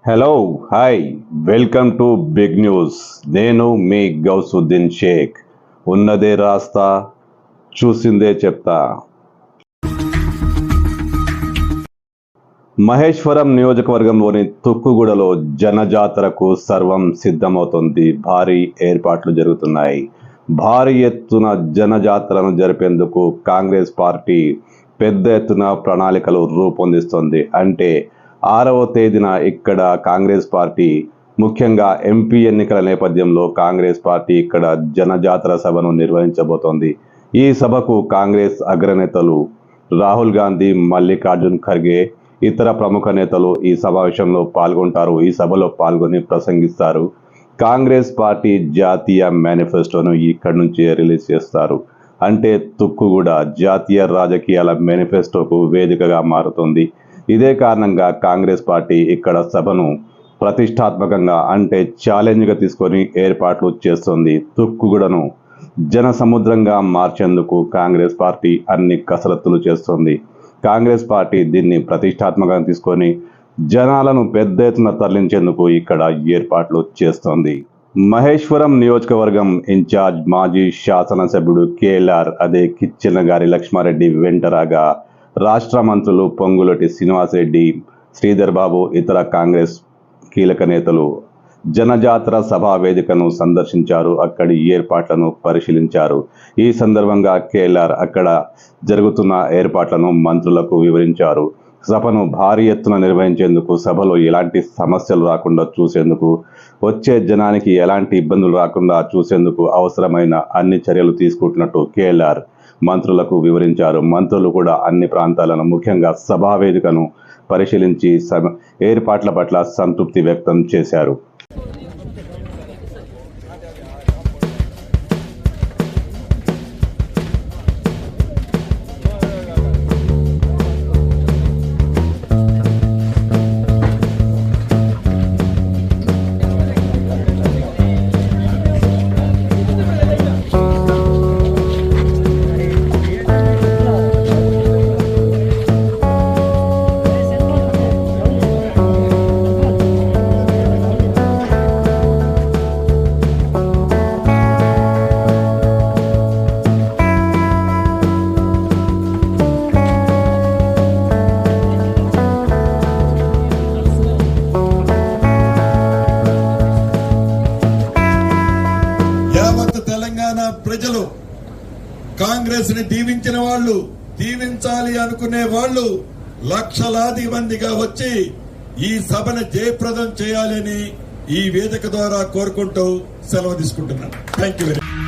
Hello hi welcome to big news. నేను మీ గౌసుద్దీన్ షేక్. ఉన్నదే రాస్తా, చూసిందే చెప్తా. మహేశ్వరం నియోజకవర్గంలోని తుక్కుగూడలో జనజాతరకు సర్వం సిద్ధమవుతోంది. భారీ ఏర్పాట్లు జరుగుతున్నాయి. భారీ ఎత్తున జనజాతరను జరిపేందుకు కాంగ్రెస్ పార్టీ పెద్ద ఎత్తున ప్రణాళికలు రూపొందిస్తోంది. అంటే 6వ తేదీన ఇక్కడ కాంగ్రెస్ పార్టీ ముఖ్యంగా ఎంపీ ఎన్నికల నేపథ్యంలో కాంగ్రెస్ పార్టీ ఇక్కడ జనజాతర సభను నిర్వహించబోతోంది. ఈ సభకు కాంగ్రెస్ అగ్రనేతలు రాహుల్ గాంధీ, మల్లికార్జున్ ఖర్గే, ఇతర ప్రముఖ నేతలు ఈ సమావేశంలో పాల్గొంటారు. ఈ సభలో పాల్గొని ప్రసంగిస్తారు. కాంగ్రెస్ పార్టీ జాతీయ మేనిఫెస్టోను ఇక్కడి నుంచే రిలీజ్ చేస్తారు. అంటే తుక్కుగూడ జాతీయ రాజకీయాల మేనిఫెస్టోకు వేదికగా మారుతుంది. ఇదే కారణంగా కాంగ్రెస్ పార్టీ ఇక్కడ సభను ప్రతిష్టాత్మకంగా అంటే ఛాలెంజ్గా తీసుకొని ఏర్పాట్లు చేస్తుంది. తుక్కుగూడను జన సముద్రంగా మార్చేందుకు కాంగ్రెస్ పార్టీ అన్ని కసరత్తులు చేస్తుంది. కాంగ్రెస్ పార్టీ దీన్ని ప్రతిష్టాత్మకంగా తీసుకొని జనాలను పెద్ద ఎత్తున తరలించేందుకు ఇక్కడ ఏర్పాట్లు చేస్తోంది. మహేశ్వరం నియోజకవర్గం ఇన్ఛార్జ్ మాజీ శాసనసభ్యుడు కేఎల్ఆర్ అదే కిచ్చెన్నగారి లక్ష్మారెడ్డి వెంటరాగా రాష్ట్ర మంత్రులు పొంగులటి శ్రీనివాసరెడ్డి, శ్రీధర్ బాబు, ఇతర కాంగ్రెస్ కీలక నేతలు జనజాతర సభా వేదికను సందర్శించారు. అక్కడి ఏర్పాట్లను పరిశీలించారు. ఈ సందర్భంగా కేఎల్ఆర్ అక్కడ జరుగుతున్న ఏర్పాట్లను మంత్రులకు వివరించారు. సభను భారీ ఎత్తున నిర్వహించేందుకు, సభలో ఎలాంటి సమస్యలు రాకుండా చూసేందుకు, వచ్చే జనానికి ఎలాంటి ఇబ్బందులు రాకుండా చూసేందుకు అవసరమైన అన్ని చర్యలు తీసుకుంటున్నట్టు కేఎల్ఆర్ మంత్రులకు వివరించారు. మంత్రులు కూడా అన్ని ప్రాంతాలను ముఖ్యంగా సభా వేదికను పరిశీలించి ఏర్పాట్ల పట్ల సంతృప్తి వ్యక్తం చేశారు. ప్రజలు కాంగ్రెస్ ని దీవించిన వాళ్ళు, దీవించాలి అనుకునే వాళ్ళు లక్షలాది మందిగా వచ్చి ఈ సభను జయప్రదం చేయాలని ఈ వేదిక ద్వారా కోరుకుంటూ సెలవు తీసుకుంటున్నాను. Thank you very much.